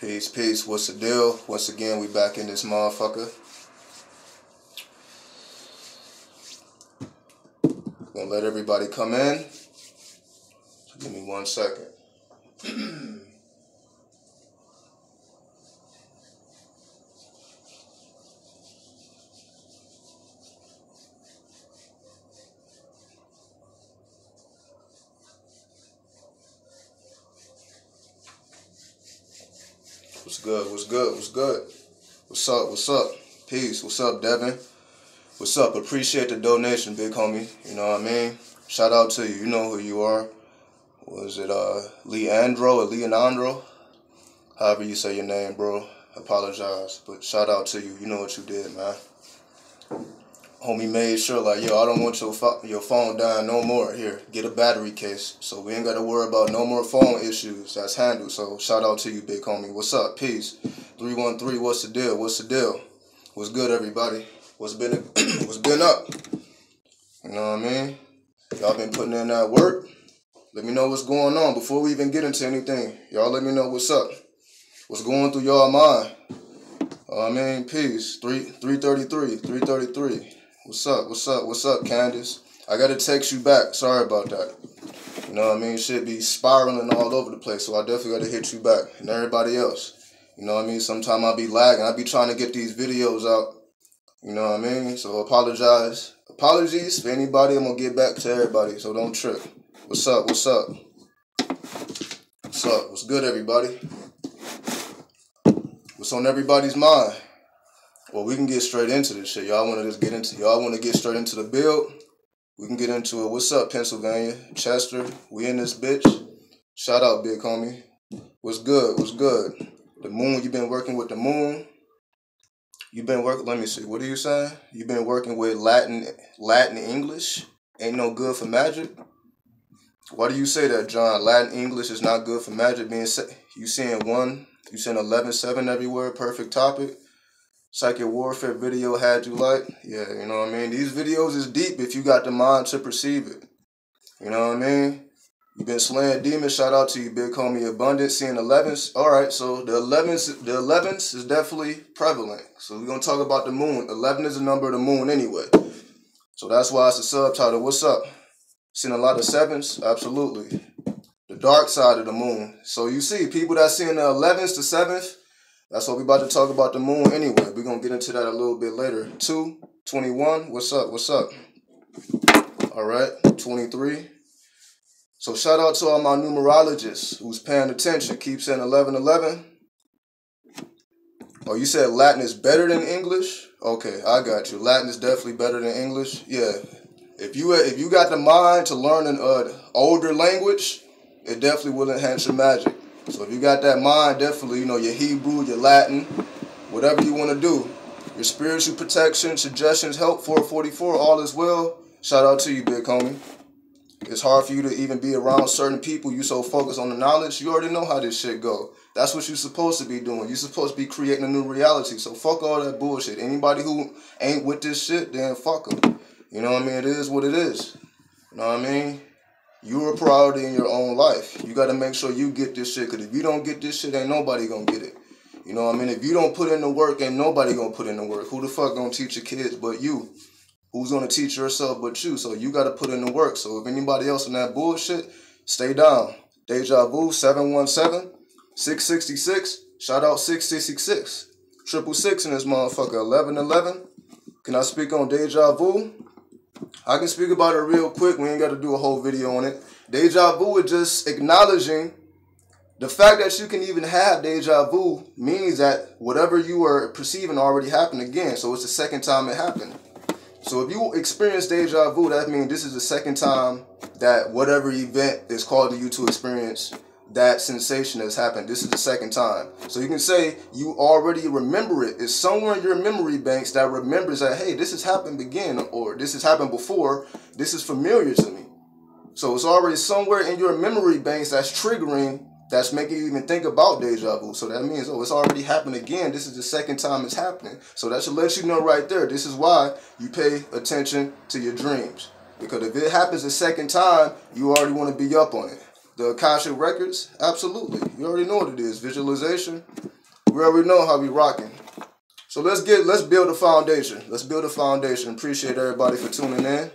Peace, peace. What's the deal? Once again, we back in this motherfucker. Gonna let everybody come in. So give me 1 second. What's good? What's good? What's good? What's up? What's up? Peace. What's up, Devin? What's up? Appreciate the donation, big homie. You know what I mean? Shout out to you. You know who you are. Was it Leandro or Leonandro? However you say your name, bro. Apologize. But shout out to you. You know what you did, man. Homie made sure, like, yo, I don't want your phone dying no more. Here, get a battery case. So we ain't got to worry about no more phone issues. That's handled. So shout out to you, big homie. What's up? Peace. 313, what's the deal? What's the deal? What's good, everybody? What's been up? You know what I mean? Y'all been putting in that work. Let me know what's going on before we even get into anything. Y'all let me know what's up. What's going through y'all mind? I mean, peace. 333. What's up? What's up? What's up, Candace? I gotta text you back. Sorry about that. You know what I mean? Shit be spiraling all over the place, so I definitely gotta hit you back. And everybody else. You know what I mean? Sometimes I be lagging. I be trying to get these videos out. You know what I mean? So apologize. Apologies for anybody. I'm gonna get back to everybody, so don't trip. What's up? What's up? What's up? What's good, everybody? What's on everybody's mind? Well, we can get straight into this shit. Y'all want to get straight into the build? We can get into it. What's up, Pennsylvania? Chester, we in this bitch. Shout out, big homie. What's good? What's good? The moon, you been working with the moon? You been working, let me see. What are you saying? You been working with Latin English? Ain't no good for magic? Why do you say that, John? Latin English is not good for magic. You seeing 11-7 everywhere. Perfect topic. Psychic warfare video had you like? Yeah, you know what I mean? These videos is deep if you got the mind to perceive it. You know what I mean? You been slaying demons. Shout out to you, big homie. Abundance, seeing 11s. Alright, so the 11s is definitely prevalent. So we're going to talk about the moon. 11 is the number of the moon anyway. So that's why it's a subtitle. What's up? Seeing a lot of 7s? Absolutely. The dark side of the moon. So you see, people that seeing the 11s to 7th, that's what we about to talk about the moon anyway. We're going to get into that a little bit later. 2/21. What's up? What's up? All right. 23. So shout out to all my numerologists who's paying attention. Keep saying 1111. Oh, you said Latin is better than English? Okay, I got you. Latin is definitely better than English. Yeah. If you got the mind to learn an older language, it definitely will enhance your magic. So if you got that mind, definitely, you know, your Hebrew, your Latin, whatever you want to do. Your spiritual protection, suggestions, help, 444, all is well. Shout out to you, big homie. It's hard for you to even be around certain people. You so focused on the knowledge, you already know how this shit go. That's what you're supposed to be doing. You're supposed to be creating a new reality. So fuck all that bullshit. Anybody who ain't with this shit, then fuck them. You know what I mean? It is what it is. You know what I mean? You're a priority in your own life. You got to make sure you get this shit. Because if you don't get this shit, ain't nobody going to get it. You know what I mean? If you don't put in the work, ain't nobody going to put in the work. Who the fuck going to teach your kids but you? Who's going to teach yourself but you? So you got to put in the work. So if anybody else in that bullshit, stay down. Deja Vu, 717-666. Shout out 666. 666 in this motherfucker. 1111. Can I speak on Deja Vu? I can speak about it real quick. We ain't got to do a whole video on it. Deja vu is just acknowledging the fact that you can even have deja vu means that whatever you were perceiving already happened again. So it's the second time it happened. So if you experience deja vu, that means this is the second time that whatever event is causing you to experience that sensation has happened. This is the second time. So you can say you already remember it. It's somewhere in your memory banks that remembers that, hey, this has happened again, or this has happened before. This is familiar to me. So it's already somewhere in your memory banks that's triggering, that's making you even think about deja vu. So that means, oh, it's already happened again. This is the second time it's happening. So that should let you know right there. This is why you pay attention to your dreams. Because if it happens the second time, you already want to be up on it. The Cashapp records? Absolutely. You already know what it is. Visualization. We already know how we rocking. So let's build a foundation. Let's build a foundation. Appreciate everybody for tuning in.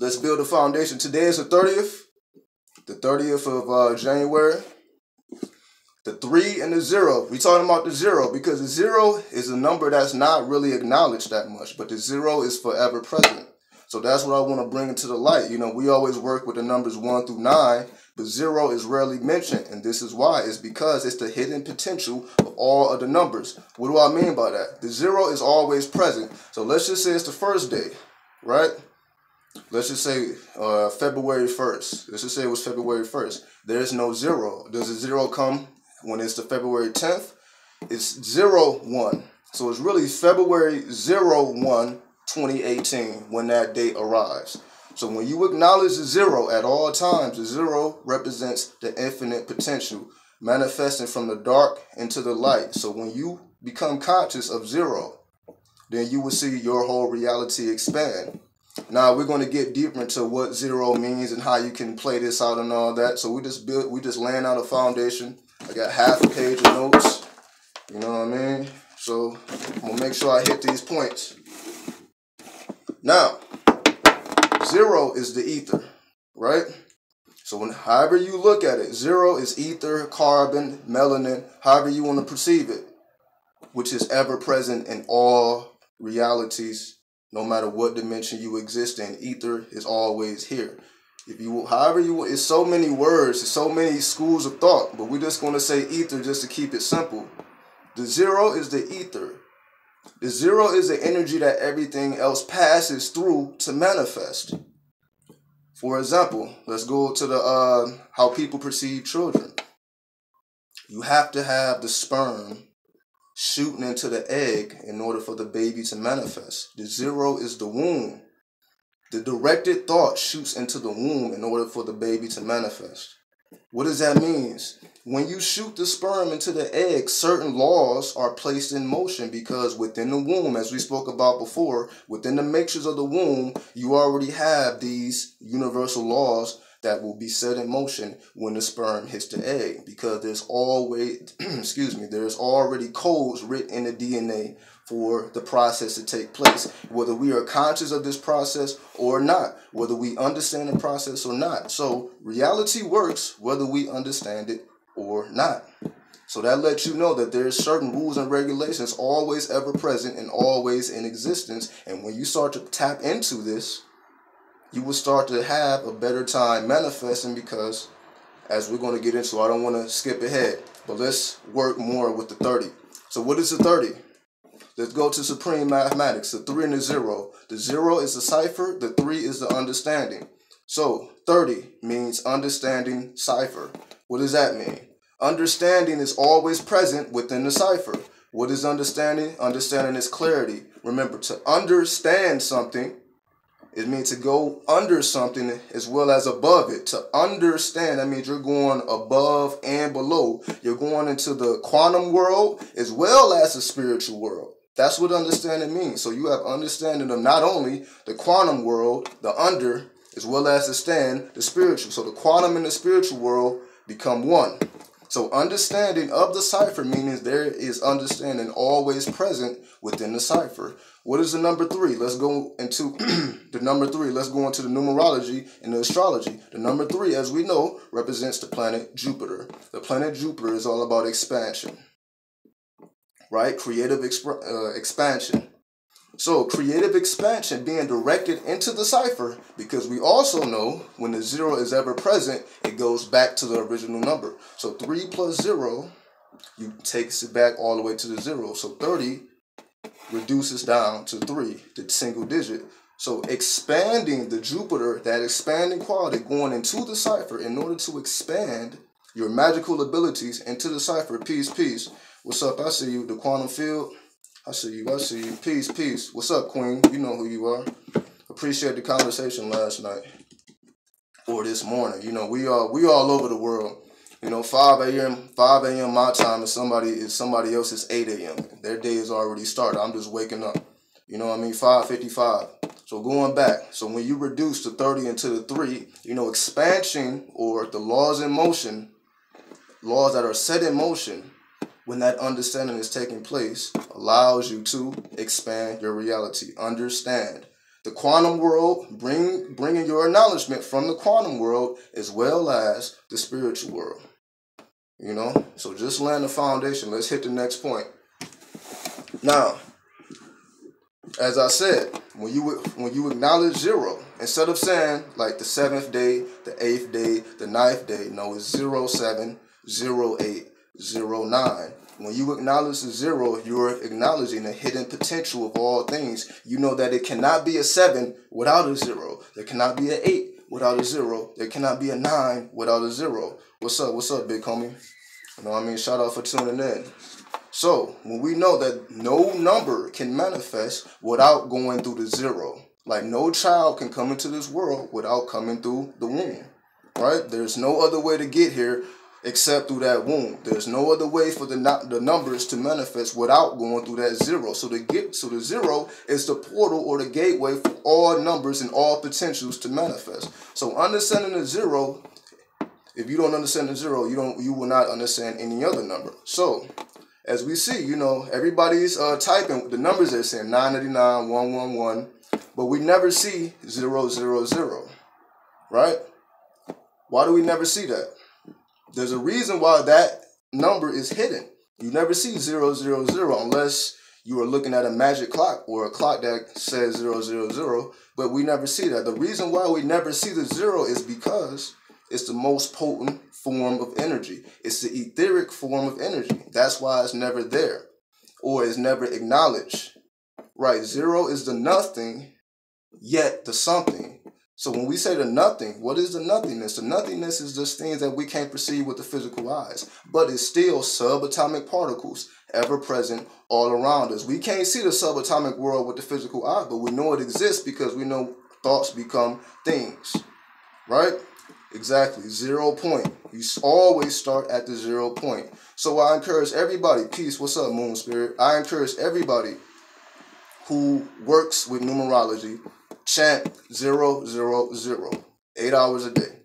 Let's build a foundation. Today is the 30th. The 30th of January. The 3 and the 0. We talking about the 0 because the 0 is a number that's not really acknowledged that much, but the 0 is forever present. So that's what I want to bring into the light. You know, we always work with the numbers 1 through 9, but 0 is rarely mentioned, and this is why. It's because it's the hidden potential of all of the numbers. What do I mean by that? The 0 is always present. So let's just say it's the first day, right? Let's just say February 1st. Let's just say it was February 1st. There's no 0. Does a 0 come when it's the February 10th? It's 01. So it's really February 01, 2018 when that date arrives. So when you acknowledge the 0 at all times, the 0 represents the infinite potential manifesting from the dark into the light. So when you become conscious of 0, then you will see your whole reality expand. Now we're going to get deeper into what 0 means and how you can play this out and all that. So we just laying out a foundation. I got half a page of notes. You know what I mean? So I'm going to make sure I hit these points. Now, 0 is the ether, right? So however you look at it, 0 is ether, carbon, melanin, however you want to perceive it, which is ever present in all realities. No matter what dimension you exist in, ether is always here. If you, however you, it's so many words, it's so many schools of thought, but we're just going to say ether just to keep it simple. The 0 is the ether. The 0 is the energy that everything else passes through to manifest. For example, let's go to the how people perceive children. You have to have the sperm shooting into the egg in order for the baby to manifest. The 0 is the womb. The directed thought shoots into the womb in order for the baby to manifest. What does that mean? When you shoot the sperm into the egg, certain laws are placed in motion because within the womb, as we spoke about before, within the matrix of the womb, you already have these universal laws that will be set in motion when the sperm hits the egg, because there's always, there's already codes written in the DNA for the process to take place, whether we are conscious of this process or not, whether we understand the process or not. So reality works whether we understand it or not. So that lets you know that there's certain rules and regulations always ever present and always in existence. And when you start to tap into this, you will start to have a better time manifesting, because as we're going to get into, I don't want to skip ahead, but let's work more with the 30. So what is the 30? Let's go to supreme mathematics, the 3 and the 0. The 0 is the cipher, the 3 is the understanding. So 30 means understanding cipher. What does that mean? Understanding is always present within the cipher. What is understanding? Understanding is clarity. Remember, to understand something, it means to go under something as well as above it. To understand, that means you're going above and below. You're going into the quantum world as well as the spiritual world. That's what understanding means. So you have understanding of not only the quantum world, the under, as well as the stand, the spiritual. So the quantum and the spiritual world become one. So understanding of the cipher means there is understanding always present within the cipher. What is the number 3? Let's go into the number 3. Let's go into the numerology and the astrology. The number 3, as we know, represents the planet Jupiter. The planet Jupiter is all about expansion, right? Creative expansion. So creative expansion being directed into the cipher, because we also know when the 0 is ever present, it goes back to the original number. So 3 plus 0, you takes it back all the way to the 0. So 30 reduces down to 3, the single digit. So expanding the Jupiter, that expanding quality going into the cipher in order to expand your magical abilities into the cipher. Peace, peace. What's up? I see you. The quantum field. I see you. I see you. Peace, peace. What's up, Queen? You know who you are. Appreciate the conversation last night or this morning. You know, we all over the world. You know, 5 a.m. my time is somebody else's 8 a.m. Their day is already started. I'm just waking up. You know what I mean? 555. So going back, so when you reduce the 30 into the 3, you know, expansion or the laws in motion, laws that are set in motion, when that understanding is taking place, allows you to expand your reality. Understand the quantum world, bringing your acknowledgement from the quantum world as well as the spiritual world. You know, so just laying the foundation. Let's hit the next point. Now, as I said, when you acknowledge 0, instead of saying like the 7th day, the 8th day, the 9th day, no, it's 07, 08, 09. When you acknowledge the 0, you're acknowledging the hidden potential of all things. You know that it cannot be a 7 without a 0. There cannot be an 8 without a 0. There cannot be a 9 without a 0. What's up, big homie? You know what I mean? Shout out for tuning in. So, when we know that no number can manifest without going through the 0, like no child can come into this world without coming through the womb, right? There's no other way to get here except through that womb. There's no other way for the numbers to manifest without going through that 0. So the 0 is the portal or the gateway for all numbers and all potentials to manifest. So understanding the 0, if you don't understand the 0, you will not understand any other number. So as we see, you know, everybody's typing the numbers. They're saying 999, 111, but we never see 000, right? Why do we never see that? There's a reason why that number is hidden. You never see 000 unless you are looking at a magic clock or a clock that says 000, but we never see that. The reason why we never see the 0 is because it's the most potent form of energy. It's the etheric form of energy. That's why it's never there or is never acknowledged. Right? 0 is the nothing, yet the something. So when we say the nothing, what is the nothingness? The nothingness is just things that we can't perceive with the physical eyes, but it's still subatomic particles ever present all around us. We can't see the subatomic world with the physical eye, but we know it exists because we know thoughts become things. Right? Exactly. 0 point. You always start at the 0 point. So I encourage everybody, peace, what's up, Moon Spirit? I encourage everybody who works with numerology, chant 000, 8 hours a day.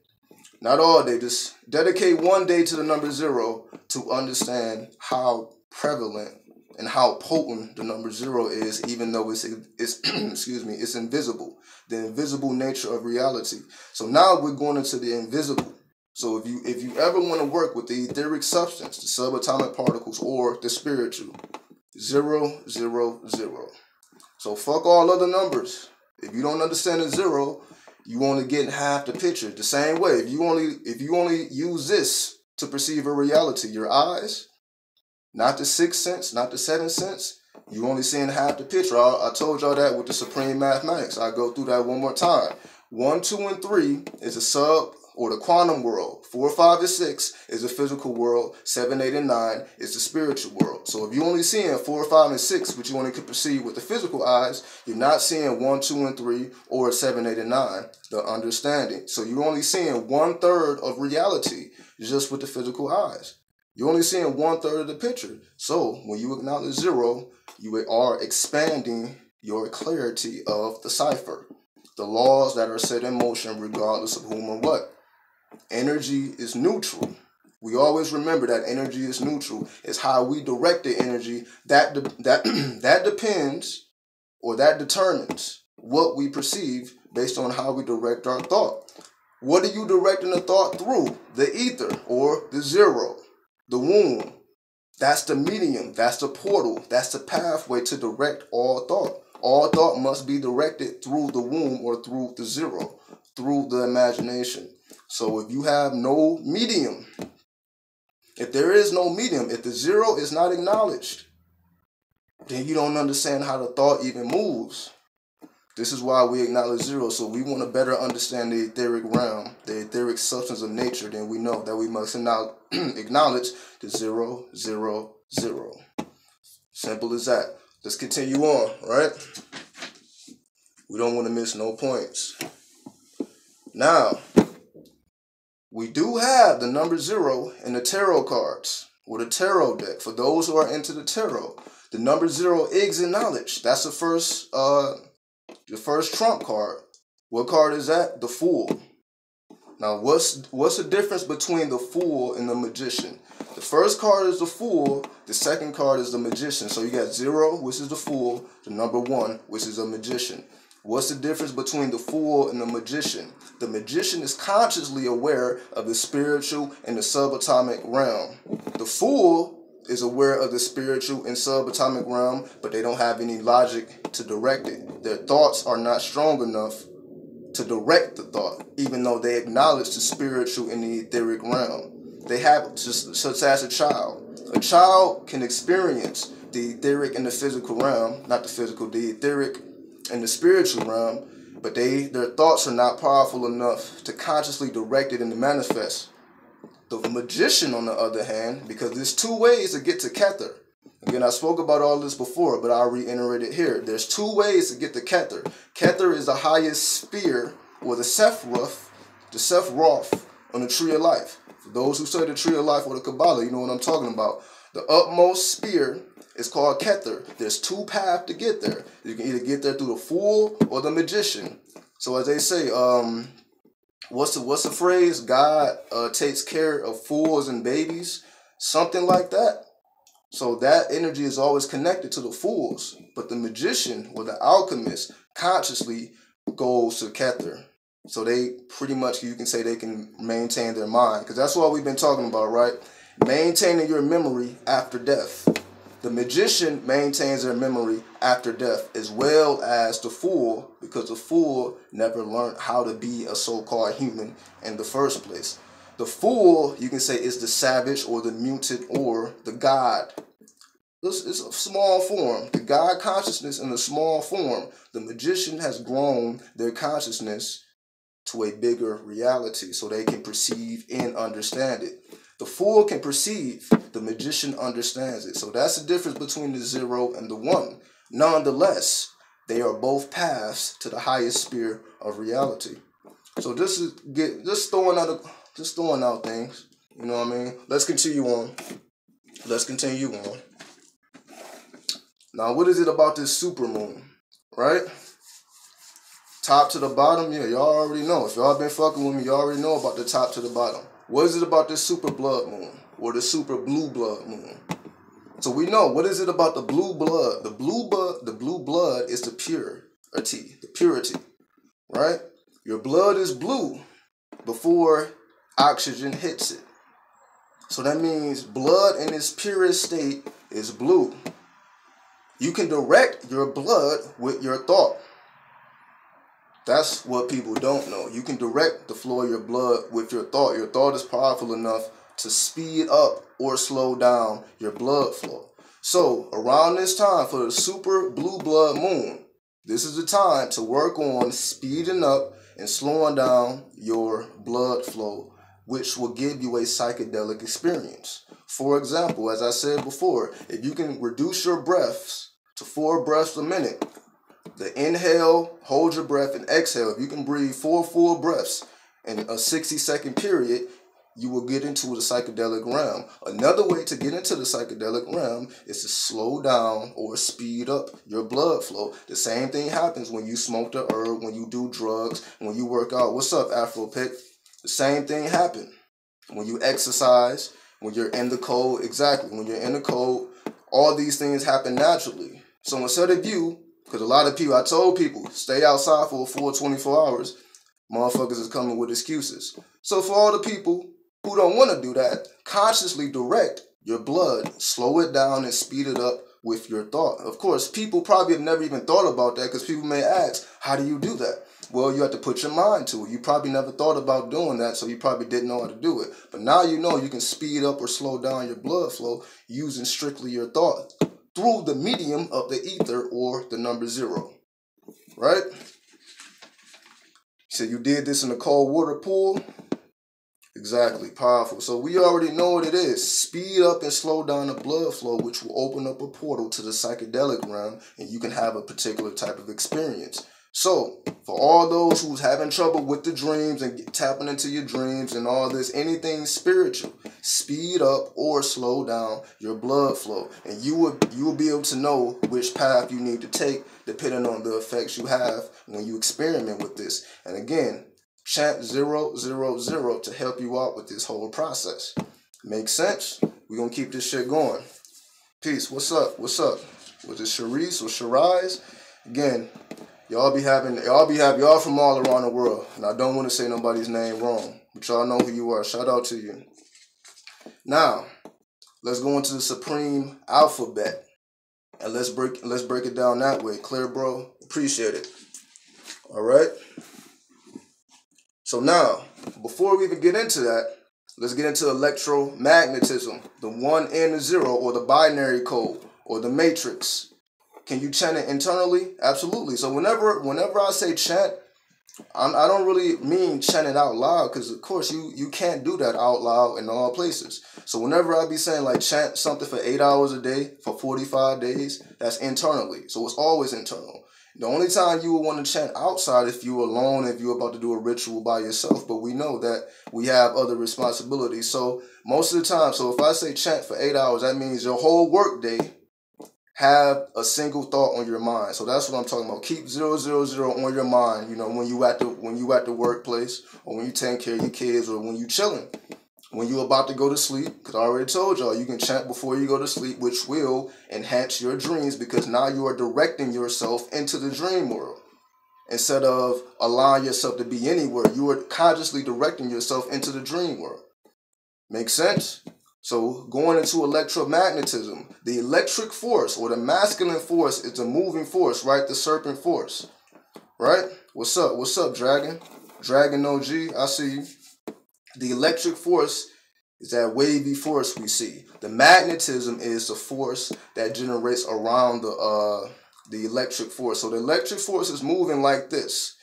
Not all day, just dedicate one day to the number 0 to understand how prevalent and how potent the number 0 is, even though it's excuse me, it's invisible. The invisible nature of reality. So now we're going into the invisible. So if you ever want to work with the etheric substance, the subatomic particles, or the spiritual, 000. So fuck all other numbers. If you don't understand the 0, you only get half the picture. The same way, if you only use this to perceive a reality, your eyes, not the 6th sense, not the 7th sense, you only seeing half the picture. I told y'all that with the supreme mathematics. I go through that one more time. 1, 2, and 3 is a sub or the quantum world. 4, 5, and 6 is the physical world. 7, 8, and 9 is the spiritual world. So if you're only seeing 4, 5, and 6, which you only can perceive with the physical eyes, you're not seeing 1, 2, and 3 or 7, 8, and 9, the understanding. So you're only seeing 1/3 of reality just with the physical eyes. You're only seeing 1/3 of the picture. So when you acknowledge 0, you are expanding your clarity of the cipher. The laws that are set in motion regardless of whom or what. Energy is neutral. We always remember that energy is neutral. It's how we direct the energy that depends or that determines what we perceive based on how we direct our thought. What are you directing the thought through? The ether or the 0, the womb. That's the medium. That's the portal. That's the pathway to direct all thought. All thought must be directed through the womb or through the 0, through the imagination. So if you have no medium, if there is no medium, if the 0 is not acknowledged, then you don't understand how the thought even moves. This is why we acknowledge 0. So we want to better understand the etheric realm, the etheric substance of nature. Then we know that we must now acknowledge the 000. Simple as that. Let's continue on, right? We don't want to miss no points. Now, we do have the number 0 in the tarot cards or the tarot deck. For those who are into the tarot, The number 0, exit knowledge. That's the first trump card. What card is that? The Fool. Now, what's the difference between the Fool and the Magician? The first card is the Fool. The second card is the Magician. So you got 0, which is the Fool. The number 1, which is a Magician. What's the difference between the Fool and the Magician? The Magician is consciously aware of the spiritual and the subatomic realm. The Fool is aware of the spiritual and subatomic realm, but they don't have any logic to direct it. Their thoughts are not strong enough to direct the thought, even though they acknowledge the spiritual and the etheric realm. They have, such as a child. A child can experience the etheric and the physical realm, not the physical, the etheric and the spiritual realm, but their thoughts are not powerful enough to consciously direct it and to manifest. The Magician, on the other hand, because there's 2 ways to get to Kether. Again, I spoke about all this before, but I'll reiterate it here. There's 2 ways to get to Kether. Kether is the highest sphere, or the Sephiroth on the Tree of Life. For those who study the Tree of Life or the Kabbalah, you know what I'm talking about. The upmost sphere is called Kether. There's 2 paths to get there. You can either get there through the Fool or the Magician. So as they say, what's the phrase? God takes care of fools and babies, something like that. So that energy is always connected to the fools, but the Magician or the alchemist consciously goes to Kether. So they pretty much, you can say, they can maintain their mind, because that's what we've been talking about, right? Maintaining your memory after death. The Magician maintains their memory after death, as well as the Fool, because the Fool never learned how to be a so-called human in the first place. The Fool, you can say, is the savage or the mutant or the God. It's a small form. The God consciousness in a small form. The Magician has grown their consciousness to a bigger reality so they can perceive and understand it. The Fool can perceive, the Magician understands it. So that's the difference between the 0 and the 1. Nonetheless, they are both paths to the highest sphere of reality. So this is just throwing out things. You know what I mean? Let's continue on. Now, what is it about this supermoon? Right? Top to the bottom, yeah, y'all already know. If y'all been fucking with me, y'all already know about the top to the bottom. What is it about this super blood moon or the super blue blood moon? So we know, what is it about the blue blood? The blue blood is the purity, right? Your blood is blue before oxygen hits it. So that means blood in its purest state is blue. You can direct your blood with your thought. That's what people don't know. You can direct the flow of your blood with your thought. Your thought is powerful enough to speed up or slow down your blood flow. So around this time for the super blue blood moon, this is the time to work on speeding up and slowing down your blood flow, which will give you a psychedelic experience. For example, as I said before, if you can reduce your breaths to 4 breaths a minute, the inhale, hold your breath, and exhale. If you can breathe 4 full breaths in a 60-second period, you will get into the psychedelic realm. Another way to get into the psychedelic realm is to slow down or speed up your blood flow. The same thing happens when you smoke the herb, when you do drugs, when you work out. What's up, Afro Pick? The same thing happens when you exercise, when you're in the cold. Exactly, when you're in the cold, all these things happen naturally. So instead of you, because a lot of people, I told people, stay outside for a full 24 hours. Motherfuckers is coming with excuses. So for all the people who don't want to do that, consciously direct your blood, slow it down and speed it up with your thought. Of course, people probably have never even thought about that, because people may ask, how do you do that? Well, you have to put your mind to it. You probably never thought about doing that, so you probably didn't know how to do it. But now you know you can speed up or slow down your blood flow using strictly your thought through the medium of the ether or the number 0. Right? So you did this in a cold water pool? Exactly, powerful. So we already know what it is. Speed up and slow down the blood flow, which will open up a portal to the psychedelic realm, and you can have a particular type of experience. So, for all those who's having trouble with the dreams and tapping into your dreams and all this, anything spiritual, speed up or slow down your blood flow, and you will be able to know which path you need to take depending on the effects you have when you experiment with this. And again, chant 000 to help you out with this whole process. Make sense? We're gonna keep this shit going. Peace. What's up? What's up? Was it Sharice or Sharice? Again, y'all from all around the world, and I don't want to say nobody's name wrong, but y'all know who you are. Shout out to you. Now, let's go into the supreme alphabet, and let's break it down that way. Clear, bro? Appreciate it. All right. So now, before we even get into that, let's get into electromagnetism, the 1 and the 0, or the binary code, or the matrix. Can you chant it internally? Absolutely. So whenever I say chant, I don't really mean chant it out loud, because of course you can't do that out loud in all places. So whenever I be saying like chant something for 8 hours a day for 45 days, that's internally. So it's always internal. The only time you would want to chant outside if you're alone, if you're about to do a ritual by yourself, but we know that we have other responsibilities. So most of the time, so if I say chant for 8 hours, that means your whole work day have a single thought on your mind. So that's what I'm talking about. Keep 000 on your mind, when you at the workplace, or when you taking care of your kids, or when you chilling. When you're about to go to sleep, because I already told y'all, you can chant before you go to sleep, which will enhance your dreams, because now you are directing yourself into the dream world. Instead of allowing yourself to be anywhere, you are consciously directing yourself into the dream world. Make sense? So going into electromagnetism, the electric force, or the masculine force, is a moving force, right? The serpent force, right? What's up? What's up, Dragon? Dragon OG, I see you. The electric force is that wavy force we see. The magnetism is the force that generates around the electric force. So the electric force is moving like this.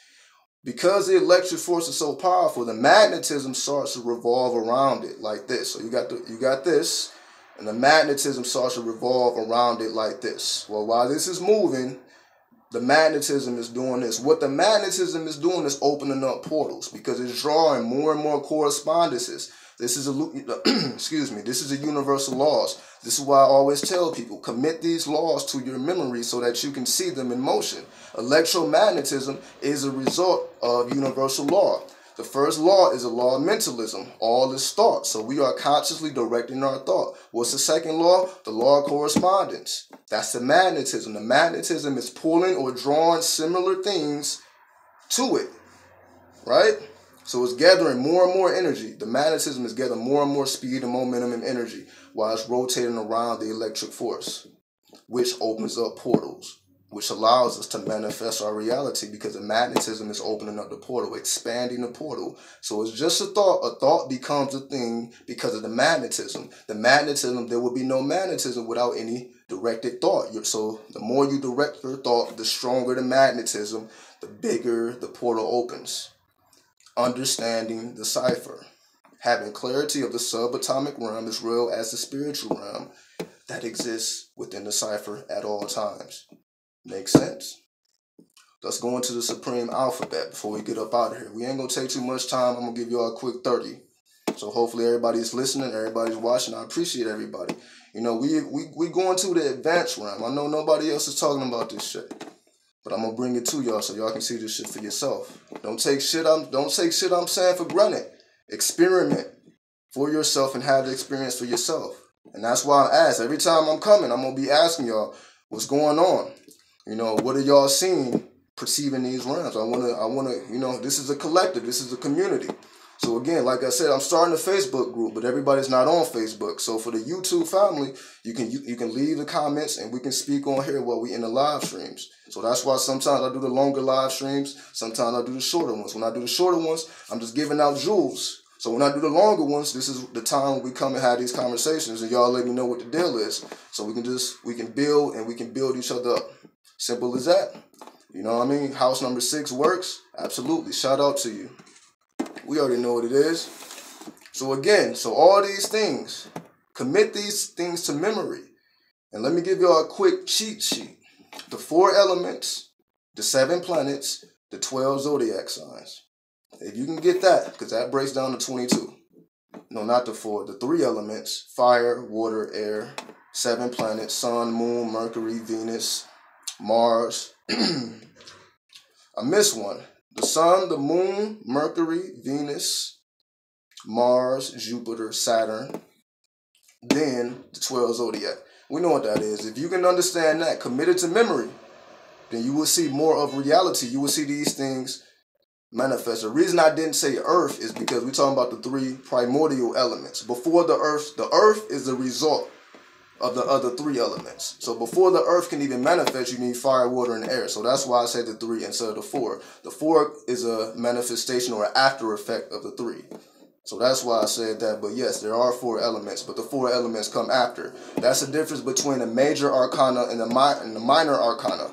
Because the electric force is so powerful, the magnetism starts to revolve around it like this. So you got this, and the magnetism starts to revolve around it like this. Well, while this is moving, the magnetism is doing this. What the magnetism is doing is opening up portals, because it's drawing more and more correspondences. This is this is a universal laws. This is why I always tell people, commit these laws to your memory so that you can see them in motion. Electromagnetism is a result of universal law. The first law is a law of mentalism. All is thought. So we are consciously directing our thought. What's the second law? The law of correspondence. That's the magnetism. The magnetism is pulling or drawing similar things to it, right? So it's gathering more and more energy. The magnetism is gathering more and more speed and momentum and energy while it's rotating around the electric force, which opens up portals, which allows us to manifest our reality, because the magnetism is opening up the portal, expanding the portal. So it's just a thought. A thought becomes a thing because of the magnetism. The magnetism, there would be no magnetism without any directed thought. So the more you direct your thought, the stronger the magnetism, the bigger the portal opens. Understanding the cipher. Having clarity of the subatomic realm as well as the spiritual realm that exists within the cipher at all times. Make sense? Let's go into the supreme alphabet before we get up out of here. We ain't going to take too much time. I'm going to give y'all a quick 30. So hopefully everybody's listening, everybody's watching. I appreciate everybody. We going to the advanced realm. I know nobody else is talking about this shit, but I'm going to bring it to y'all so y'all can see this shit for yourself. Don't take shit I'm saying for granted. Experiment for yourself and have the experience for yourself. And that's why I ask. Every time I'm coming, I'm going to be asking y'all, what's going on? What are y'all seeing, perceiving these realms? I want to, this is a collective. This is a community. So again, like I said, I'm starting a Facebook group, but everybody's not on Facebook. So for the YouTube family, you can leave the comments and we can speak on here while we in the live streams. So that's why sometimes I do the longer live streams. Sometimes I do the shorter ones. When I do the shorter ones, I'm just giving out jewels. So when I do the longer ones, this is the time when we come and have these conversations, and y'all let me know what the deal is. So we can build, and we can build each other up. Simple as that. You know what I mean? House number 6 works. Absolutely. Shout out to you. We already know what it is. So again, all these things, commit these things to memory. And let me give y'all a quick cheat sheet. The 4 elements, the 7 planets, the 12 zodiac signs. If you can get that, because that breaks down to 22. No, not the 4. The 3 elements: fire, water, air. 7 planets: Sun, Moon, Mercury, Venus, Mars. I missed one. The Sun, the Moon, Mercury, Venus, Mars, Jupiter, Saturn. Then the 12 zodiac. We know what that is. If you can understand that, committed to memory, then you will see more of reality. You will see these things manifest. The reason I didn't say earth is because we're talking about the 3 primordial elements. Before the earth is the result of the other 3 elements. So before the earth can even manifest, you need fire, water, and air. So that's why I said the 3 instead of the 4. The 4 is a manifestation or an after effect of the 3. So that's why I said that. But yes, there are 4 elements, but the 4 elements come after. That's the difference between the major arcana and the minor arcana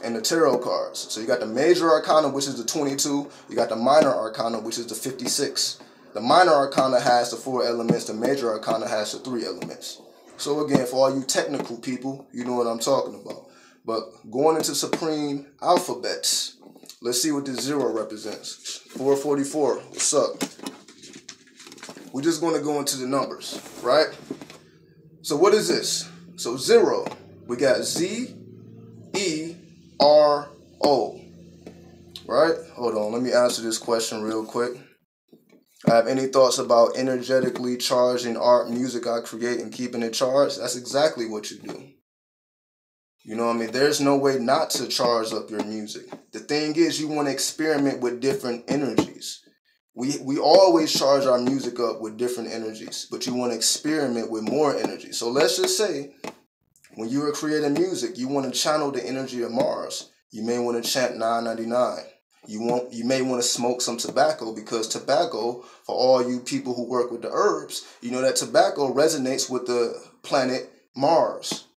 and the tarot cards. So you got the major arcana, which is the 22. You got the minor arcana, which is the 56. The minor arcana has the 4 elements. The major arcana has the 3 elements. So again, for all you technical people, you know what I'm talking about. But going into supreme alphabets, let's see what this 0 represents. 444, what's up? We're just going to go into the numbers, right? So what is this? So 0, we got Z, E, R, O, right? Hold on, let me answer this question real quick. I have any thoughts about energetically charging art, music I create, and keeping it charged? That's exactly what you do. You know what I mean? There's no way not to charge up your music. The thing is, you want to experiment with different energies. We always charge our music up with different energies, but you want to experiment with more energy. So let's just say, when you are creating music, you want to channel the energy of Mars. You may want to chant 999. You may want to smoke some tobacco, because tobacco, for all you people who work with the herbs, you know that tobacco resonates with the planet Mars,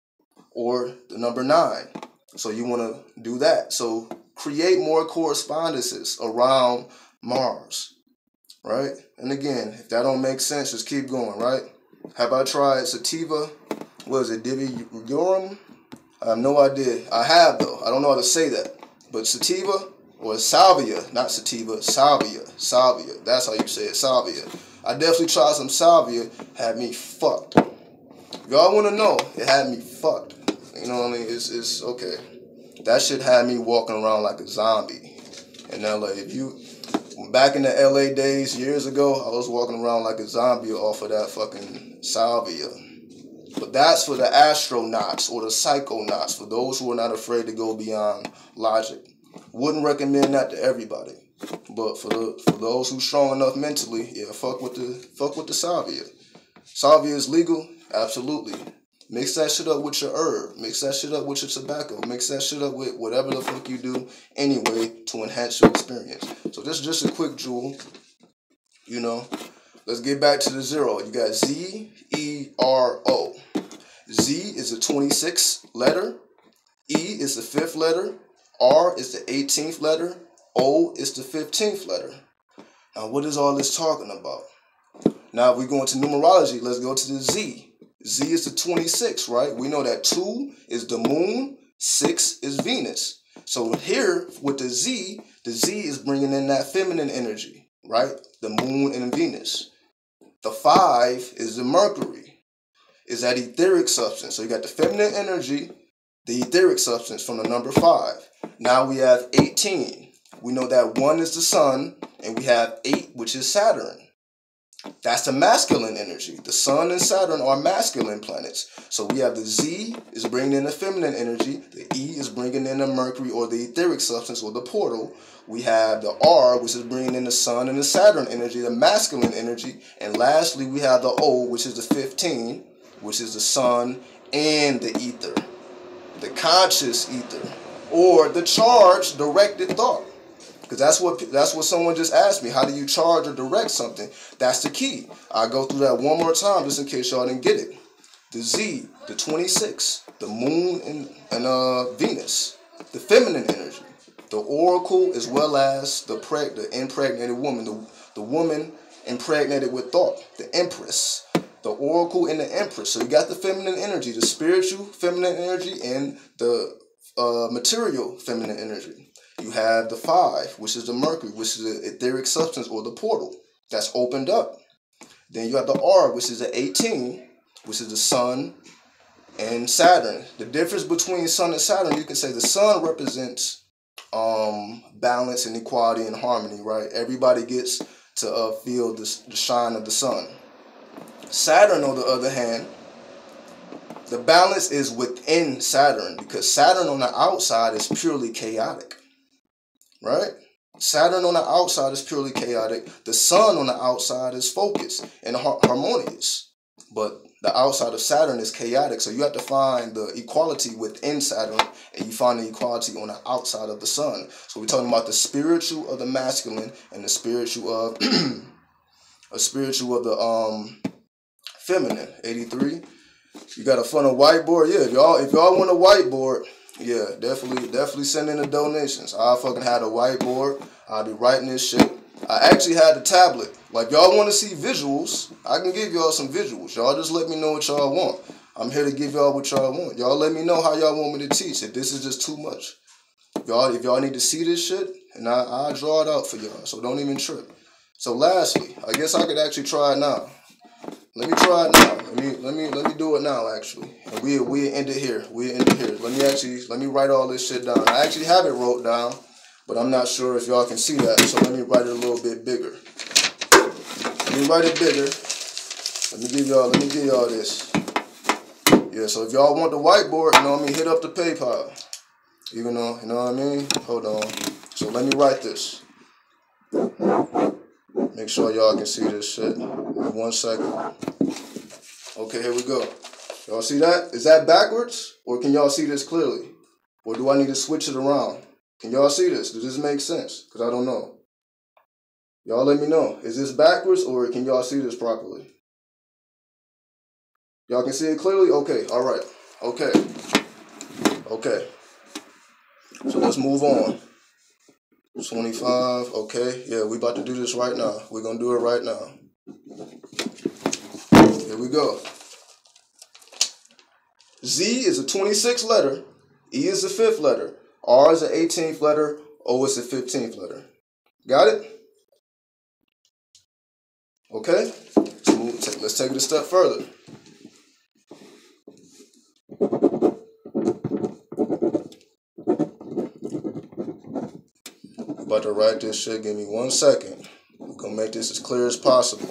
or the number 9. So you want to do that. So create more correspondences around Mars, right? And again, if that don't make sense, just keep going, right? Have I tried sativa? What is it, Diviorum? I have no idea. I have, though. I don't know how to say that. But sativa, or salvia, not sativa, salvia. That's how you say it, salvia. I definitely tried some salvia, had me fucked. If y'all want to know, it had me fucked. You know what I mean? It's okay. That shit had me walking around like a zombie in LA. Back in the LA days, years ago, I was walking around like a zombie off of that fucking salvia. But that's for the astronauts or the psychonauts, for those who are not afraid to go beyond logic. Wouldn't recommend that to everybody. But for those who strong enough mentally, yeah, fuck with the salvia. Salvia is legal? Absolutely. Mix that shit up with your herb. Mix that shit up with your tobacco. Mix that shit up with whatever the fuck you do anyway to enhance your experience. So this is just a quick jewel. You know, let's get back to the 0. You got Z, E, R, O. Z is the 26th letter. E is the 5th letter. R is the 18th letter. O is the 15th letter. Now, what is all this talking about? Now, if we go into numerology, let's go to the Z. Z is the 26, right? We know that 2 is the moon, 6 is Venus. So here with the Z is bringing in that feminine energy, right? The moon and Venus. The 5 is the Mercury, is that etheric substance. So you got the feminine energy, the etheric substance from the number 5. Now we have 18. We know that 1 is the sun, and we have 8, which is Saturn. That's the masculine energy. The sun and Saturn are masculine planets. So we have the Z is bringing in the feminine energy. The E is bringing in the Mercury or the etheric substance or the portal. We have the R, which is bringing in the sun and the Saturn energy, the masculine energy. And lastly, we have the O, which is the 15, which is the sun and the ether. The conscious ether, or the charged directed thought. Because that's what someone just asked me. How do you charge or direct something? That's the key. I'll go through that one more time just in case y'all didn't get it. The Z, the 26, the moon and Venus, the feminine energy, the oracle, as well as the impregnated woman, the woman impregnated with thought, the empress, the oracle and the empress. So you got the feminine energy, the spiritual feminine energy, and the material feminine energy. You have the 5, which is the Mercury, which is the etheric substance or the portal that's opened up. Then you have the R, which is the 18, which is the Sun and Saturn. The difference between Sun and Saturn, you can say the Sun represents balance and equality and harmony, right? Everybody gets to feel the shine of the sun. Saturn, on the other hand, the balance is within Saturn, because Saturn on the outside is purely chaotic, right? Saturn on the outside is purely chaotic. The sun on the outside is focused and harmonious, but the outside of Saturn is chaotic. So you have to find the equality within Saturn, and you find the equality on the outside of the sun. So we're talking about the spiritual of the masculine and the spiritual of the feminine. 83. You got a fun whiteboard? Yeah, if y'all want a whiteboard, yeah, definitely send in the donations. I fucking had a whiteboard. I'll be writing this shit. I actually had the tablet. Like, y'all want to see visuals, I can give y'all some visuals. Y'all just let me know what y'all want. I'm here to give y'all what y'all want. Y'all let me know how y'all want me to teach. If this is just too much, if y'all need to see this shit, and I'll draw it out for y'all. So don't even trip. So lastly, I guess I could actually try it now. Let me try it now. Let me do it now, actually. And we end it here. Let me write all this shit down. I actually have it wrote down, but I'm not sure if y'all can see that. So let me write it a little bit bigger. Let me write it bigger. Let me give y'all this. Yeah, so if y'all want the whiteboard, you know what I mean, hit up the PayPal. Even though, you know what I mean? Hold on. So let me write this. Make sure y'all can see this shit. 1 second. Okay, here we go. Y'all see that? Is that backwards? Or can y'all see this clearly? Or do I need to switch it around? Can y'all see this? Does this make sense? Because I don't know. Y'all let me know. Is this backwards or can y'all see this properly? Y'all can see it clearly? Okay, all right. Okay. Okay. So let's move on. 25, okay. Yeah, we about to do this right now. We're going to do it right now. Here we go. Z is a 26th letter. E is the 5th letter. R is the 18th letter. O is the 15th letter. Got it? Okay. Let's take it a step further. About to write this shit. Give me 1 second. We're going to make this as clear as possible.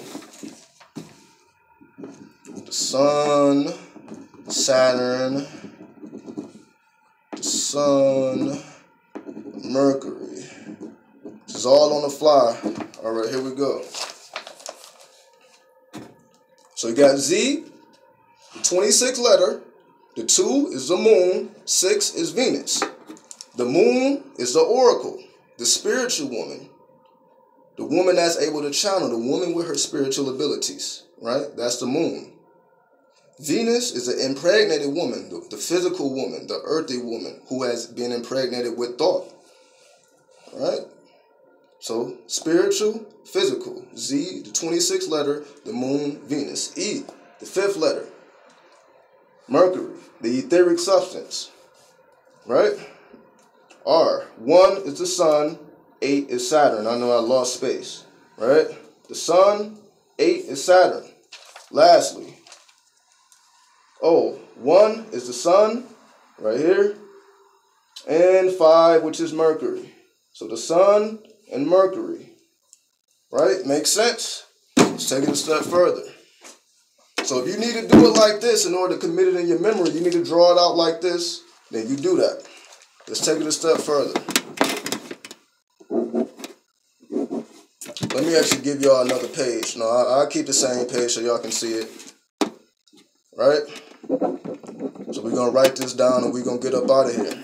The Sun, Saturn, the Sun, Mercury. This is all on the fly. All right, here we go. So you got Z, the 26th letter. The 2 is the moon. 6 is Venus. The moon is the oracle, the spiritual woman. The woman that's able to channel, the woman with her spiritual abilities, right? That's the moon. Venus is an impregnated woman, the physical woman, the earthy woman who has been impregnated with thought, right? So spiritual, physical. Z, the 26th letter, the moon, Venus. E, the 5th letter, Mercury, the etheric substance, right? R, 1 is the sun, 8 is Saturn. I know I lost space, right? The sun, 8 is Saturn. Lastly, O, 1 is the sun, right here, and 5, which is Mercury. So the sun and Mercury, right? Makes sense? Let's take it a step further. So if you need to do it like this in order to commit it in your memory, you need to draw it out like this, then you do that. Let's take it a step further. Let me actually give y'all another page. No, I'll keep the same page so y'all can see it. Right? So we're going to write this down and we're going to get up out of here.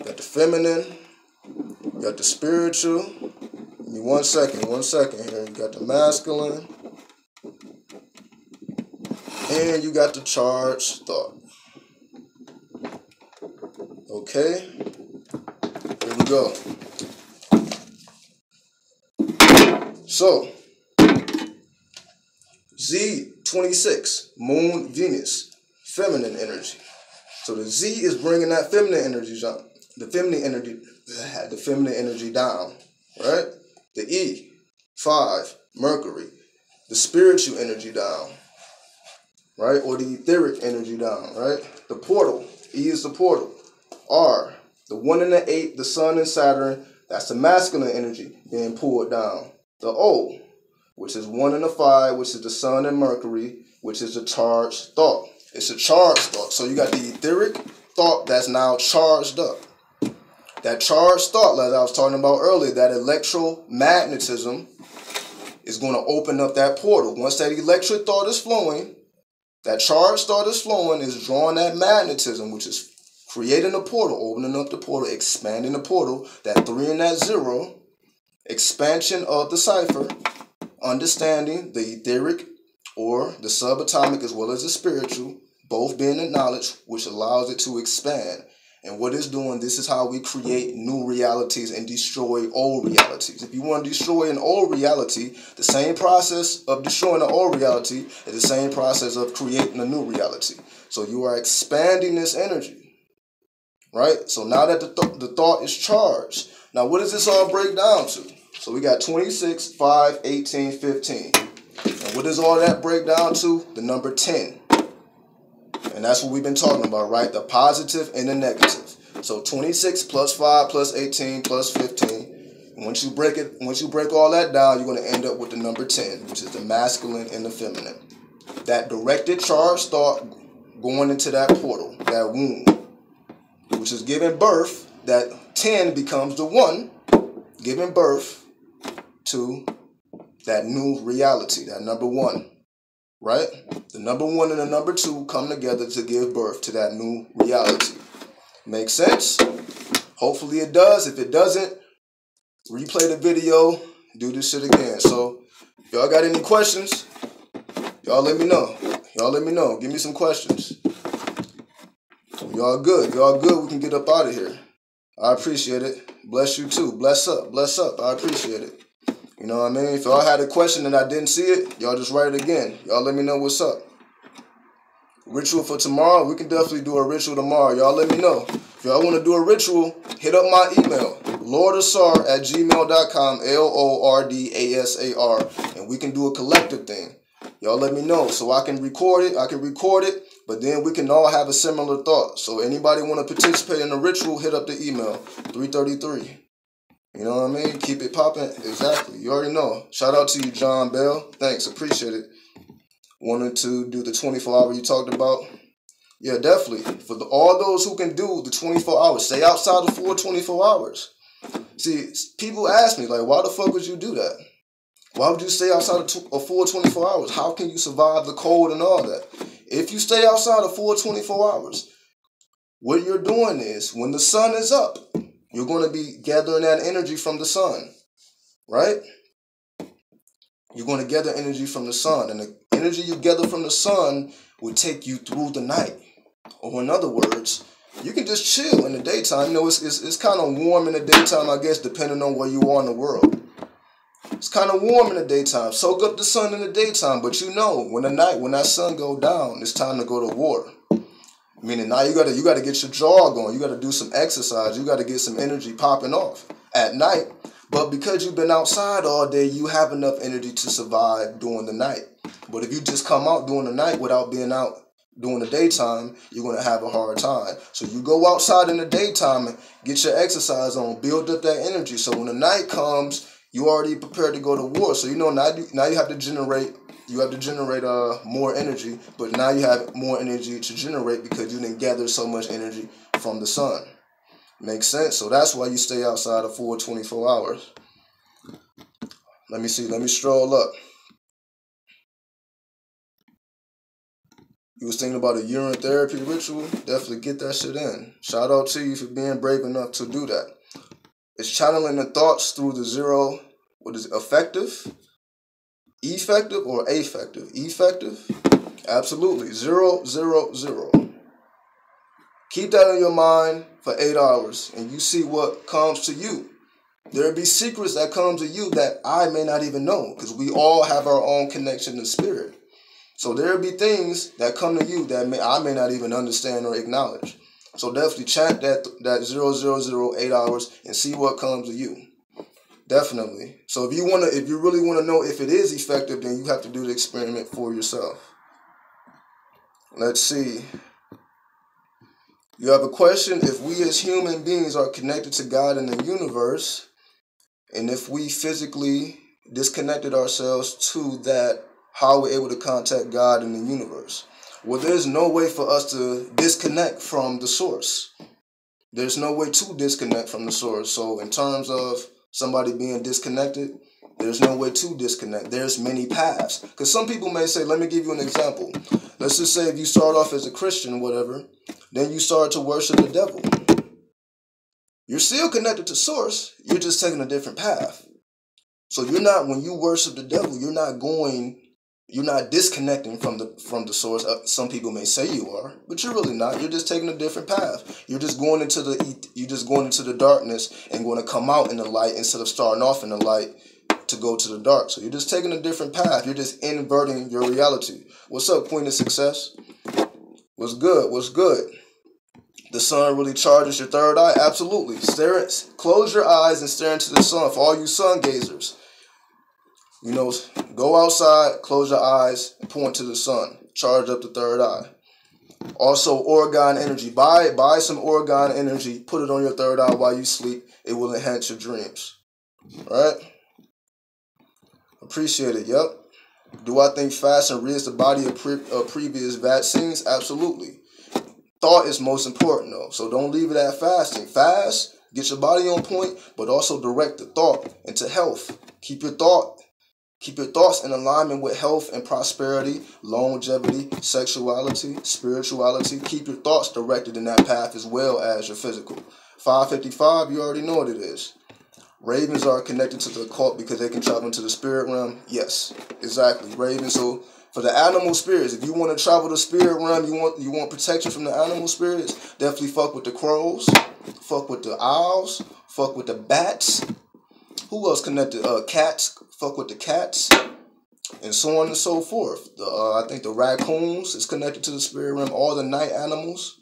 Got the feminine. Got the spiritual. Give me 1 second here. You got the masculine. And you got the charged thought. Okay? Here we go. So, Z26, moon, Venus, feminine energy. So the Z is bringing that feminine energy down. The feminine energy down, right? The E, 5, Mercury, the spiritual energy down, right? Or the etheric energy down, right? The portal, E is the portal. R, the 1 and the 8, the sun and Saturn, that's the masculine energy being pulled down. The O, which is 1 and the 5, which is the sun and Mercury, which is the charged thought. It's a charged thought. So you got the etheric thought that's now charged up. That charged thought, like I was talking about earlier, that electromagnetism is going to open up that portal. Once that electric thought is flowing, that charged thought is flowing, is drawing that magnetism, which is creating a portal, opening up the portal, expanding the portal, that 3 and that 0, expansion of the cipher, understanding the etheric or the subatomic as well as the spiritual, both being the knowledge, which allows it to expand. And what it's doing, this is how we create new realities and destroy old realities. If you want to destroy an old reality, the same process of destroying an old reality is the same process of creating a new reality. So you are expanding this energy, right? So now that the thought is charged, now what does this all break down to? So we got 26, 5, 18, 15. And what does all that break down to? The number 10. And that's what we've been talking about, right? The positive and the negative. So 26 plus 5 plus 18 plus 15. And once you break all that down, you're going to end up with the number 10, which is the masculine and the feminine. That directed charged thought going into that portal, that womb, which is giving birth. That 10 becomes the 1, giving birth to that new reality, that number 1. Right? The number 1 and the number 2 come together to give birth to that new reality. Make sense? Hopefully it does. If it doesn't, replay the video, do this shit again. So, if y'all got any questions, y'all let me know. Y'all let me know. Give me some questions. Y'all good. Y'all good. We can get up out of here. I appreciate it. Bless you too. Bless up. Bless up. I appreciate it. You know what I mean? If y'all had a question and I didn't see it, y'all just write it again. Y'all let me know what's up. Ritual for tomorrow, we can definitely do a ritual tomorrow. Y'all let me know. If y'all want to do a ritual, hit up my email, lordasar@gmail.com, LORDASAR, and we can do a collective thing. Y'all let me know so I can record it. But then we can all have a similar thought. So anybody want to participate in the ritual, hit up the email, 333. You know what I mean? Keep it popping. Exactly. You already know. Shout out to you, John Bell. Thanks. Appreciate it. Wanted to do the 24-hour you talked about. Yeah, definitely. For all those who can do the 24 hours, stay outside the full 24 hours. See, people ask me, like, why the fuck would you do that? Why would you stay outside a full 24 hours? How can you survive the cold and all that? If you stay outside a full 24 hours, what you're doing is, when the sun is up, you're going to be gathering that energy from the sun, right? You're going to gather energy from the sun. And the energy you gather from the sun will take you through the night. Or in other words, you can just chill in the daytime. You know, it's kind of warm in the daytime, I guess, depending on where you are in the world. It's kind of warm in the daytime. Soak up the sun in the daytime. But you know, when that sun go down, it's time to go to war. Meaning now you gotta get your jaw going. You gotta do some exercise. You gotta get some energy popping off at night. But because you've been outside all day, you have enough energy to survive during the night. But if you just come out during the night without being out during the daytime, you're gonna have a hard time. So you go outside in the daytime and get your exercise on, build up that energy. So when the night comes, you already prepared to go to war. So you know now you have to generate. You have to generate more energy, but now you have more energy to generate because you didn't gather so much energy from the sun. Makes sense? So that's why you stay outside a full 24 hours. Let me see. Let me stroll up. You was thinking about a urine therapy ritual? Definitely get that shit in. Shout out to you for being brave enough to do that. It's channeling the thoughts through the 0. What is it? Effective? Effective or affective? Effective? Absolutely. 0, 0, 0. Keep that in your mind for 8 hours and you see what comes to you. There'll be secrets that come to you that I may not even know because we all have our own connection to spirit. So there'll be things that come to you that I may not even understand or acknowledge. So definitely chant that 0008 hours and see what comes to you. Definitely. So if you really want to know if it is effective, then you have to do the experiment for yourself. Let's see. You have a question. If we as human beings are connected to God in the universe, and if we physically disconnected ourselves to that, how we're able to contact God in the universe? Well, there's no way for us to disconnect from the source. There's no way to disconnect from the source. So in terms of somebody being disconnected, there's no way to disconnect. There's many paths. Because some people may say, let me give you an example. Let's just say if you start off as a Christian, whatever, then you start to worship the devil. You're still connected to source. You're just taking a different path. So when you worship the devil, you're not disconnecting from the source. Some people may say you are, but you're really not. You're just taking a different path. You're just going into the darkness and going to come out in the light instead of starting off in the light to go to the dark. So you're just taking a different path. You're just inverting your reality. What's up, Queen of Success? What's good? What's good? The sun really charges your third eye? Absolutely. Close your eyes and stare into the sun. For all you sun gazers, go outside, close your eyes, and point to the sun. Charge up the third eye. Also, Oregon energy. Buy some Oregon energy. Put it on your third eye while you sleep. It will enhance your dreams. All right? Appreciate it. Yep. Do I think fasting rids the body of previous vaccines? Absolutely. Thought is most important though, so don't leave it at fasting. Fast, get your body on point, but also direct the thought into health. Keep your thoughts in alignment with health and prosperity, longevity, sexuality, spirituality. Keep your thoughts directed in that path as well as your physical. 555, you already know what it is. Ravens are connected to the occult because they can travel into the spirit realm. Yes, exactly. Ravens. So for the animal spirits, if you want to travel the spirit realm, you want protection from the animal spirits, definitely fuck with the crows, fuck with the owls, fuck with the bats. Who else connected? Cats. Fuck with the cats, and so on and so forth. I think the raccoons is connected to the spirit realm. All the night animals.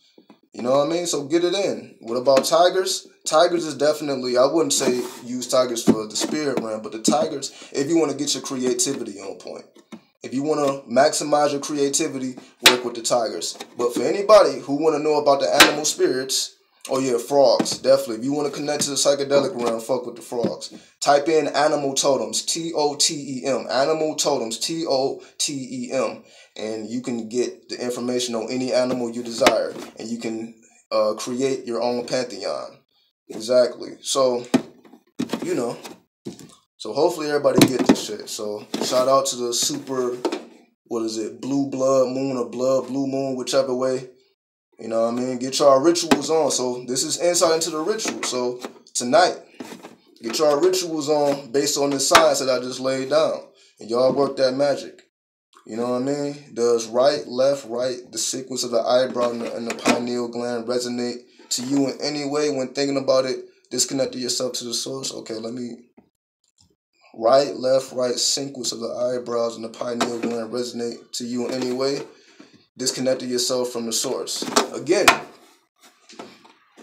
You know what I mean? So get it in. What about tigers? Tigers is definitely, I wouldn't say use tigers for the spirit realm, but the tigers, if you want to get your creativity on point. If you want to maximize your creativity, work with the tigers. But for anybody who want to know about the animal spirits, oh yeah, frogs, definitely. If you want to connect to the psychedelic realm, fuck with the frogs. Type in animal totems, T-O-T-E-M, animal totems, T-O-T-E-M. And you can get the information on any animal you desire. And you can create your own pantheon. Exactly. So, so hopefully everybody get this shit. So shout out to the super, blue blood moon or blood blue moon, whichever way. You know what I mean? Get y'all rituals on. So this is insight into the ritual. So tonight, get y'all rituals on based on the science that I just laid down. And y'all work that magic. You know what I mean? Does right, left, right, the sequence of the eyebrow and the pineal gland resonate to you in any way when thinking about it? Disconnecting yourself to the source. Okay, right, left, right, sequence of the eyebrows and the pineal gland resonate to you in any way? Disconnecting yourself from the source. Again,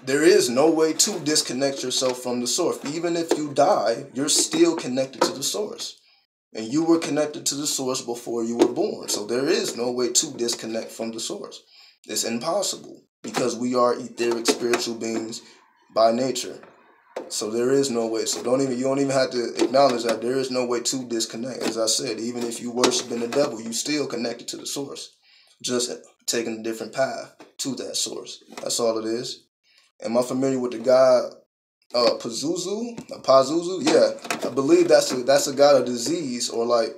there is no way to disconnect yourself from the source. Even if you die, you're still connected to the source. And you were connected to the source before you were born. So there is no way to disconnect from the source. It's impossible because we are etheric spiritual beings by nature. So there is no way. So you don't even have to acknowledge that there is no way to disconnect. As I said, even if you worshiping the devil, you still connected to the source. Just taking a different path to that source. That's all it is. Am I familiar with the god Pazuzu? Yeah, I believe that's a god of disease or like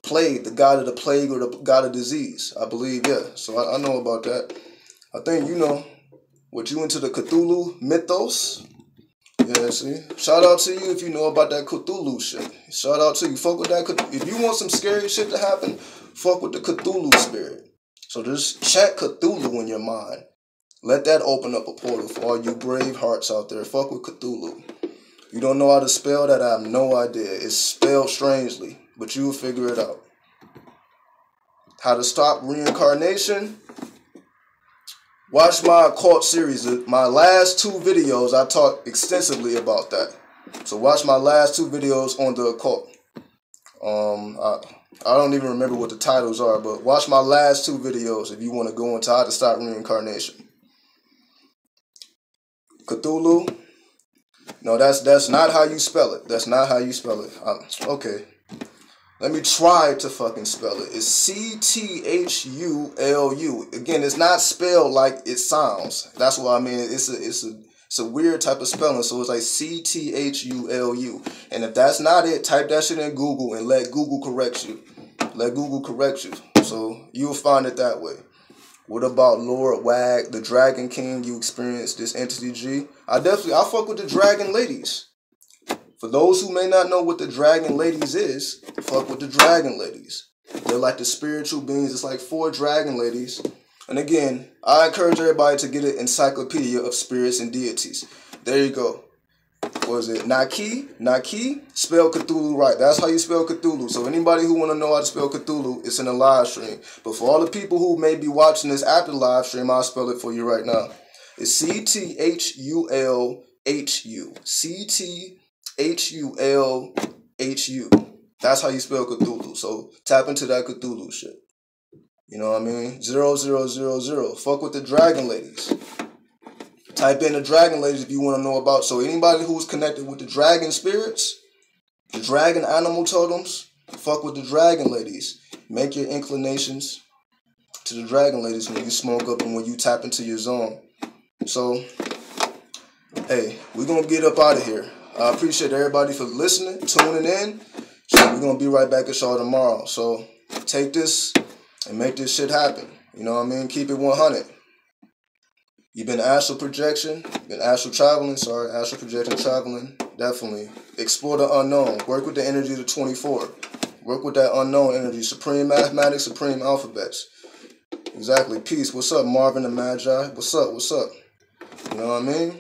plague, the god of the plague or the god of disease. I believe, yeah. So I know about that. I think what you into the Cthulhu mythos. Yeah, see. Shout out to you if you know about that Cthulhu shit. Shout out to you. Fuck with that. If you want some scary shit to happen, fuck with the Cthulhu spirit. So just chant Cthulhu in your mind. Let that open up a portal for all you brave hearts out there. Fuck with Cthulhu. You don't know how to spell that? I have no idea. It's spelled strangely, but you will figure it out. how to stop reincarnation, watch my occult series. My last 2 videos, I talked extensively about that. So watch my last 2 videos on the occult. I don't even remember what the titles are, but watch my last 2 videos if you want to go into how to stop reincarnation. Cthulhu. No, that's not how you spell it. That's not how you spell it. Okay. Let me try to fucking spell it. It's Cthulhu. Again, it's not spelled like it sounds. That's what I mean. It's a weird type of spelling. So it's like Cthulhu. And if that's not it, type that shit in Google and let Google correct you. Let Google correct you. So you'll find it that way. What about Lord Wag, the Dragon King? You experienced this entity G. I fuck with the Dragon Ladies. For those who may not know what the Dragon Ladies is, fuck with the Dragon Ladies. They're like the spiritual beings. It's like 4 Dragon Ladies. And again, I encourage everybody to get an encyclopedia of spirits and deities. There you go. What is it? Naki? Spell Cthulhu right. That's how you spell Cthulhu. So anybody who want to know how to spell Cthulhu, it's in a live stream. But for all the people who may be watching this after the live stream, I'll spell it for you right now. It's Cthulhu. Cthulhu. That's how you spell Cthulhu. So tap into that Cthulhu shit. You know what I mean? 0000. Fuck with the Dragon Ladies. Type in the Dragon Ladies if you want to know about. So anybody who's connected with the dragon spirits, the dragon animal totems, fuck with the Dragon Ladies. Make your inclinations to the Dragon Ladies when you smoke up and when you tap into your zone. So, hey, we're going to get up out of here. I appreciate everybody for listening, tuning in. So we're going to be right back at y'all tomorrow. So take this and make this shit happen. You know what I mean? Keep it 100. You've been astral projection, astral projection, traveling. Definitely. Explore the unknown. Work with the energy of the 24. Work with that unknown energy. Supreme mathematics, supreme alphabets. Exactly. Peace. What's up, Marvin the Magi? What's up? You know what I mean?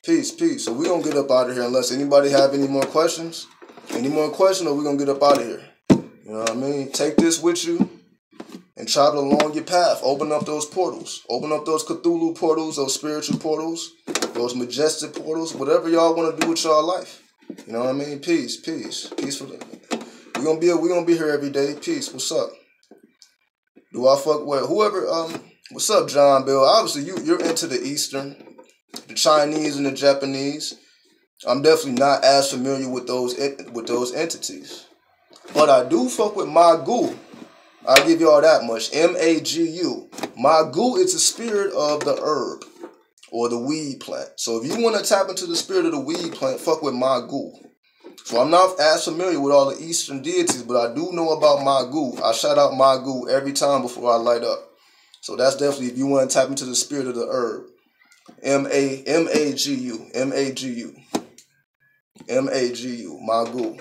Peace. So we're going to get up out of here unless anybody have any more questions. Any more questions or we're going to get up out of here. You know what I mean? Take this with you and travel along your path. Open up those portals. Open up those Cthulhu portals, those spiritual portals, those majestic portals, whatever y'all want to do with y'all life. You know what I mean? Peace. Peace for them. We're gonna be here every day. Peace. What's up? Do I fuck with whoever what's up, John Bill? Obviously you're into the Eastern, the Chinese and the Japanese. I'm definitely not as familiar with those entities. But I do fuck with Magu. I'll give y'all that much. Magu. Magu is the spirit of the herb or the weed plant. So if you want to tap into the spirit of the weed plant, fuck with Magu. So I'm not as familiar with all the Eastern deities, but I do know about Magu. I shout out Magu every time before I light up. So that's definitely if you want to tap into the spirit of the herb. Magu. Magu.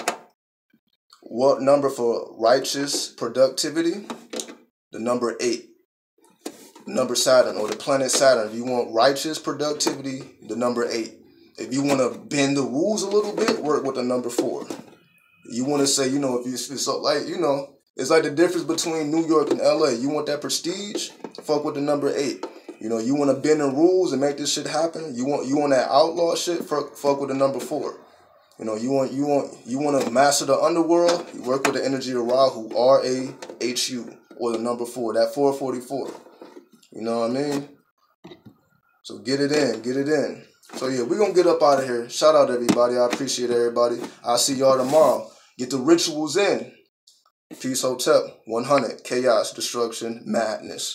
What number for righteous productivity? The number 8. Number Saturn or the planet Saturn. If you want righteous productivity, the number 8. If you want to bend the rules a little bit, work with the number 4. You want to say, you know, if it's so like, you know, it's like the difference between New York and LA. You want that prestige? Fuck with the number 8. You know, you want to bend the rules and make this shit happen? You want that outlaw shit? Fuck with the number 4. You know, you want to master the underworld? You work with the energy of Rahu, Rahu, or the number 4, that 444. You know what I mean? So get it in. So yeah, we're going to get up out of here. Shout out everybody. I appreciate everybody. I'll see y'all tomorrow. Get the rituals in. Peace Hotel, 100, chaos, destruction, madness.